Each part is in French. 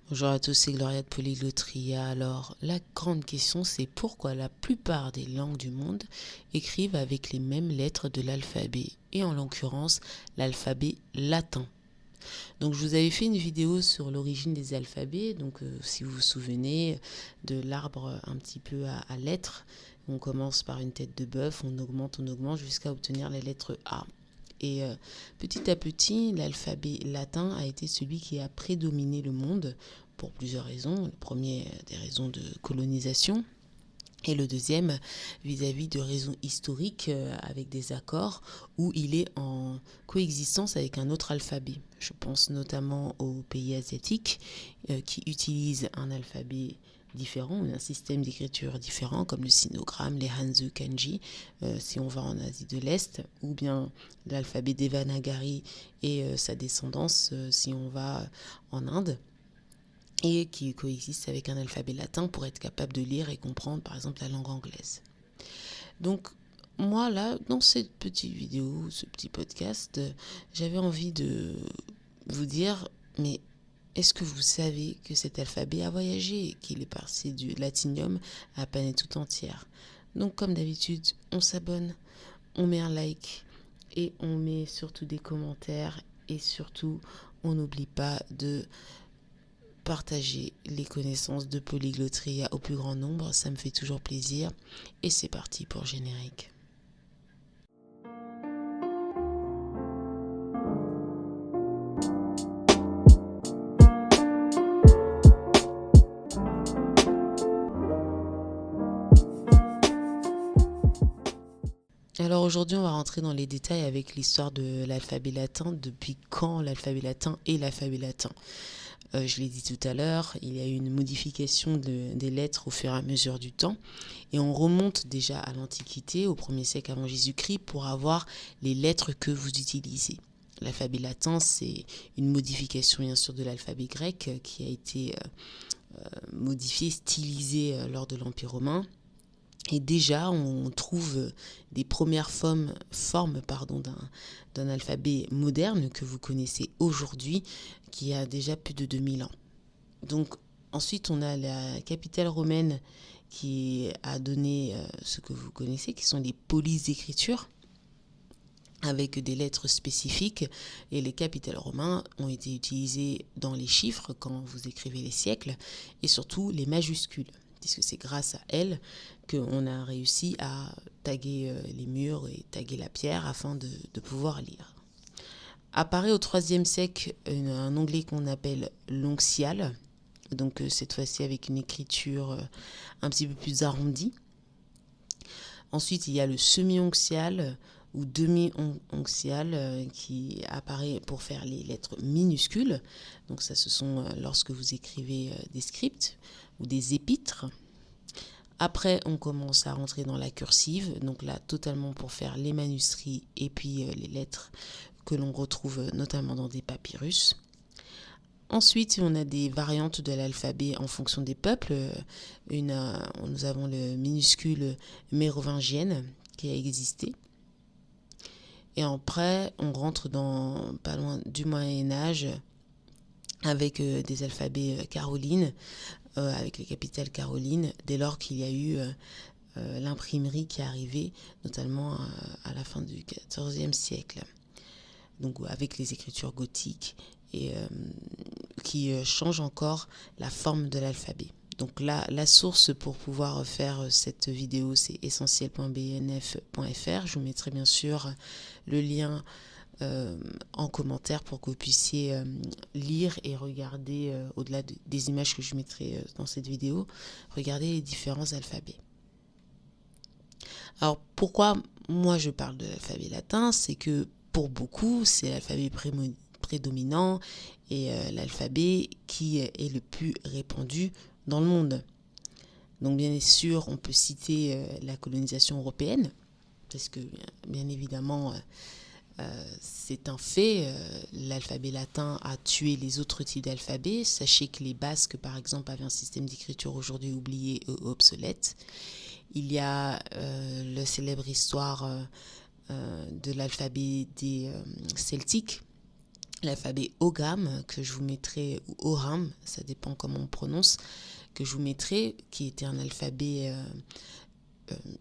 Bonjour à tous, c'est Gloria de Polyglotria. Alors, la grande question, c'est pourquoi la plupart des langues du monde écrivent avec les mêmes lettres de l'alphabet, et en l'occurrence, l'alphabet latin. Donc, je vous avais fait une vidéo sur l'origine des alphabets, donc si vous vous souvenez de l'arbre un petit peu à lettres, on commence par une tête de bœuf, on augmente jusqu'à obtenir la lettre A. Et petit à petit, l'alphabet latin a été celui qui a prédominé le monde pour plusieurs raisons. Le premier, des raisons de colonisation. Et le deuxième, vis-à-vis de raisons historiques avec des accords où il est en coexistence avec un autre alphabet. Je pense notamment aux pays asiatiques qui utilisent un alphabet différent, un système d'écriture différent comme le sinogramme, les Hanzu Kanji si on va en Asie de l'Est, ou bien l'alphabet Devanagari et sa descendance si on va en Inde, et qui coexiste avec un alphabet latin pour être capable de lire et comprendre par exemple la langue anglaise. Donc moi là, dans cette petite vidéo, ce petit podcast, j'avais envie de vous dire, mais est-ce que vous savez que cet alphabet a voyagé et qu'il est passé du latinium à la planète tout entière? Donc comme d'habitude, on s'abonne, on met un like et on met surtout des commentaires et surtout on n'oublie pas de partager les connaissances de Polyglotria au plus grand nombre, ça me fait toujours plaisir. Et c'est parti pour le générique. Alors aujourd'hui, on va rentrer dans les détails avec l'histoire de l'alphabet latin, depuis quand l'alphabet latin est l'alphabet latin. Je l'ai dit tout à l'heure, il y a eu une modification des lettres au fur et à mesure du temps. Et on remonte déjà à l'Antiquité, au 1er siècle avant Jésus-Christ, pour avoir les lettres que vous utilisez. L'alphabet latin, c'est une modification bien sûr de l'alphabet grec qui a été modifié, stylisé lors de l'Empire romain. Et déjà, on trouve des premières formes d'un alphabet moderne que vous connaissez aujourd'hui, qui a déjà plus de 2000 ans. Donc, ensuite, on a la capitale romaine qui a donné ce que vous connaissez, qui sont les polices d'écriture, avec des lettres spécifiques. Et les capitales romains ont été utilisées dans les chiffres quand vous écrivez les siècles, et surtout les majuscules, puisque c'est grâce à elles qu'on a réussi à taguer les murs et taguer la pierre afin de pouvoir lire. Apparaît au IIIe siècle un onglet qu'on appelle l'oncial, donc cette fois-ci avec une écriture un petit peu plus arrondie. Ensuite, il y a le semi-oncial ou demi-oncial qui apparaît pour faire les lettres minuscules. Donc ça, ce sont lorsque vous écrivez des scripts ou des épîtres. Après, on commence à rentrer dans la cursive, donc là, totalement pour faire les manuscrits et puis les lettres que l'on retrouve notamment dans des papyrus. Ensuite, on a des variantes de l'alphabet en fonction des peuples. Nous avons le minuscule mérovingienne qui a existé. Et après, on rentre dans pas loin du Moyen-Âge avec des alphabets carolines, avec les capitales carolines, dès lors qu'il y a eu l'imprimerie qui est arrivée, notamment à la fin du XIVe siècle. Donc avec les écritures gothiques et qui changent encore la forme de l'alphabet. Donc là, la source pour pouvoir faire cette vidéo, c'est essentiel.bnf.fr. Je vous mettrai bien sûr le lien en commentaire pour que vous puissiez lire et regarder, au-delà des images que je mettrai dans cette vidéo, regarder les différents alphabets. Alors pourquoi moi je parle de l'alphabet latin, c'est que pour beaucoup c'est l'alphabet prédominant et l'alphabet qui est le plus répandu dans le monde. Donc bien sûr on peut citer la colonisation européenne, parce que bien évidemment c'est un fait, l'alphabet latin a tué les autres types d'alphabets. Sachez que les Basques, par exemple, avaient un système d'écriture aujourd'hui oublié et obsolète. Il y a la célèbre histoire de l'alphabet des Celtiques, l'alphabet Ogham, que je vous mettrai, ou Ogham, ça dépend comment on prononce, que je vous mettrai, qui était un alphabet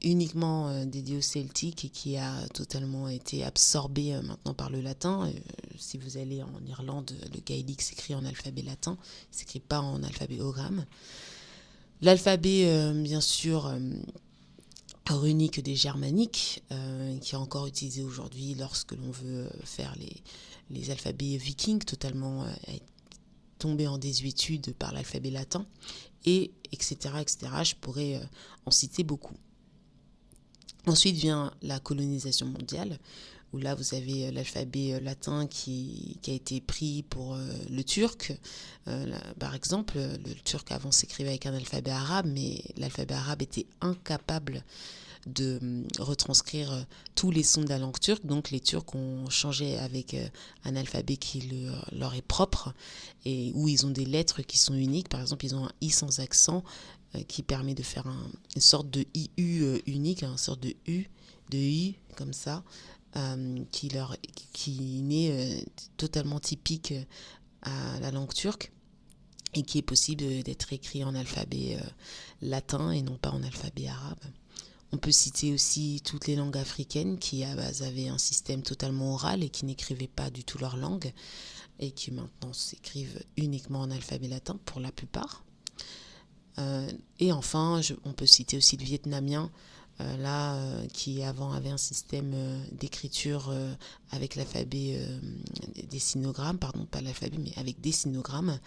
uniquement dédié aux celtiques et qui a totalement été absorbé maintenant par le latin. Si vous allez en Irlande, le gaélique s'écrit en alphabet latin, il ne s'écrit pas en alphabet Ogham. L'alphabet, bien sûr, runique des germaniques, qui est encore utilisé aujourd'hui lorsque l'on veut faire les alphabets vikings, totalement tombés en désuétude par l'alphabet latin, et etc. Je pourrais en citer beaucoup. Ensuite vient la colonisation mondiale, où là vous avez l'alphabet latin qui a été pris pour le turc. Par exemple, le turc avant s'écrivait avec un alphabet arabe, mais l'alphabet arabe était incapable de retranscrire tous les sons de la langue turque. Donc les Turcs ont changé avec un alphabet qui leur est propre et où ils ont des lettres qui sont uniques. Par exemple, ils ont un I sans accent qui permet de faire une sorte de IU unique, une sorte de I comme ça, qui n'est totalement typique à la langue turque et qui est possible d'être écrit en alphabet latin et non pas en alphabet arabe. On peut citer aussi toutes les langues africaines qui à base avaient un système totalement oral et qui n'écrivaient pas du tout leur langue et qui maintenant s'écrivent uniquement en alphabet latin pour la plupart. Et enfin, on peut citer aussi le vietnamien, qui avant avait un système d'écriture avec l'alphabet des sinogrammes, pardon, pas l'alphabet, mais avec des sinogrammes,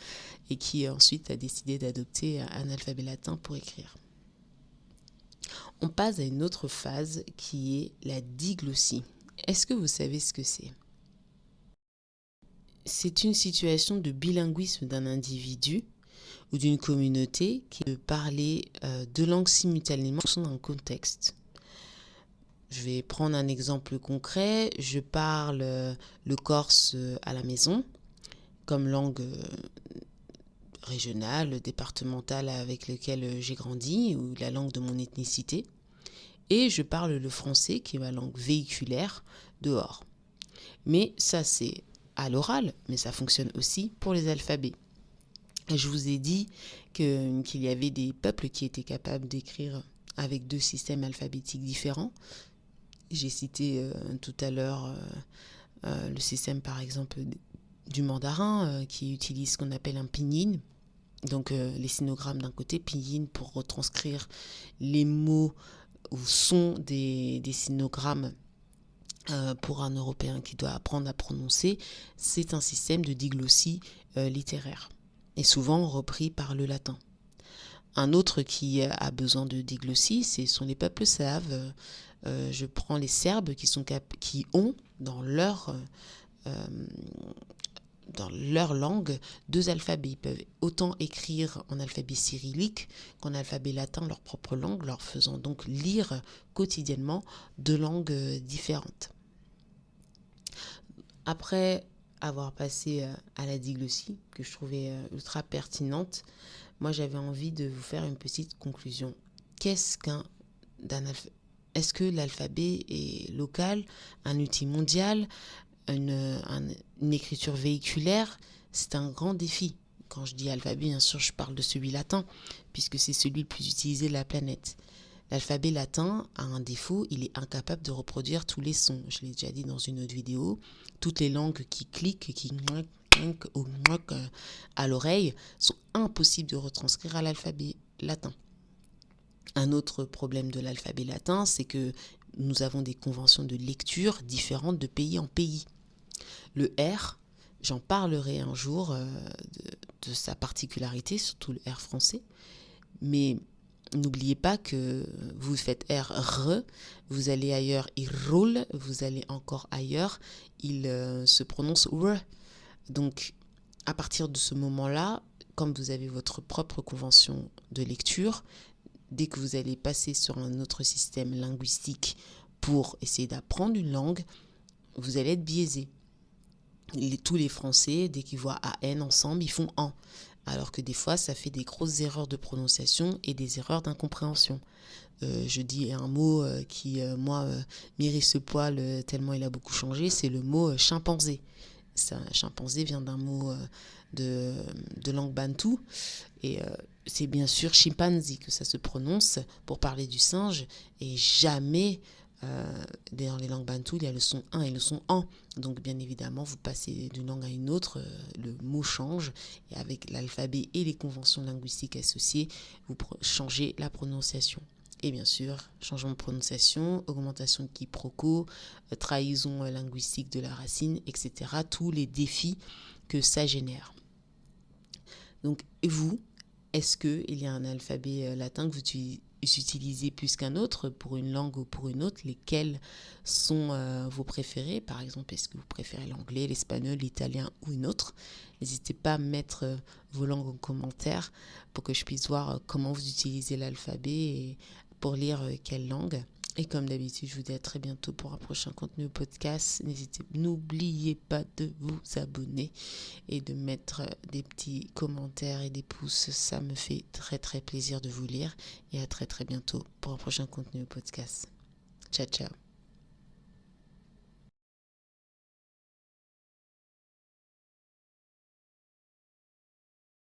et qui ensuite a décidé d'adopter un alphabet latin pour écrire. On passe à une autre phase qui est la diglossie. Est-ce que vous savez ce que c'est ? C'est une situation de bilinguisme d'un individu ou d'une communauté qui peut parler deux langues simultanément dans un contexte. Je vais prendre un exemple concret. Je parle le corse à la maison comme langue régionale, départementale avec laquelle j'ai grandi, ou la langue de mon ethnicité. Et je parle le français, qui est ma langue véhiculaire, dehors. Mais ça, c'est à l'oral, mais ça fonctionne aussi pour les alphabets. Je vous ai dit qu'il y avait des peuples qui étaient capables d'écrire avec deux systèmes alphabétiques différents. J'ai cité tout à l'heure le système, par exemple, du mandarin, qui utilise ce qu'on appelle un pinyin. Donc les sinogrammes d'un côté, pinyin pour retranscrire les mots ou sons des sinogrammes pour un Européen qui doit apprendre à prononcer. C'est un système de diglossie littéraire et souvent repris par le latin. Un autre qui a besoin de diglossie, ce sont les peuples slaves. Je prends les Serbes qui ont dans leur langue deux alphabets. Ils peuvent autant écrire en alphabet cyrillique qu'en alphabet latin, leur propre langue, leur faisant donc lire quotidiennement deux langues différentes. Après avoir passé à la diglossie, que je trouvais ultra pertinente, moi j'avais envie de vous faire une petite conclusion. Est-ce que l'alphabet est local, un outil mondial, une écriture véhiculaire? C'est un grand défi. Quand je dis alphabet, bien sûr, je parle de celui latin, puisque c'est celui le plus utilisé de la planète. L'alphabet latin a un défaut, il est incapable de reproduire tous les sons. Je l'ai déjà dit dans une autre vidéo. Toutes les langues qui cliquent, qui ou à l'oreille, sont impossibles de retranscrire à l'alphabet latin. Un autre problème de l'alphabet latin, c'est que nous avons des conventions de lecture différentes de pays en pays. Le R, j'en parlerai un jour de sa particularité, surtout le R français, mais n'oubliez pas que vous faites R, vous allez ailleurs, il roule, vous allez encore ailleurs, il se prononce R. Donc, à partir de ce moment-là, comme vous avez votre propre convention de lecture, dès que vous allez passer sur un autre système linguistique pour essayer d'apprendre une langue, vous allez être biaisé. Tous les Français, dès qu'ils voient AN ensemble, ils font AN. Alors que des fois, ça fait des grosses erreurs de prononciation et des erreurs d'incompréhension. Je dis un mot qui, moi, m'irrisse ce poil tellement il a beaucoup changé, c'est le mot chimpanzé. chimpanzé vient d'un mot de langue bantoue. Et c'est bien sûr chimpanzee que ça se prononce pour parler du singe. Et jamais, dans les langues bantoues, il y a le son 1 et le son en. Donc bien évidemment, vous passez d'une langue à une autre, le mot change. Et avec l'alphabet et les conventions linguistiques associées, vous changez la prononciation. Et bien sûr, changement de prononciation, augmentation de quiproquo, trahison linguistique de la racine, etc. Tous les défis que ça génère. Donc, vous, est-ce qu'il y a un alphabet latin que vous utilisez plus qu'un autre pour une langue ou pour une autre? Lesquels sont vos préférés? Par exemple, est-ce que vous préférez l'anglais, l'espagnol, l'italien ou une autre? N'hésitez pas à mettre vos langues en commentaire pour que je puisse voir comment vous utilisez l'alphabet et pour lire quelle langue. Et comme d'habitude, je vous dis à très bientôt pour un prochain contenu podcast. N'oubliez pas de vous abonner et de mettre des petits commentaires et des pouces. Ça me fait très très plaisir de vous lire. Et à très très bientôt pour un prochain contenu podcast. Ciao, ciao.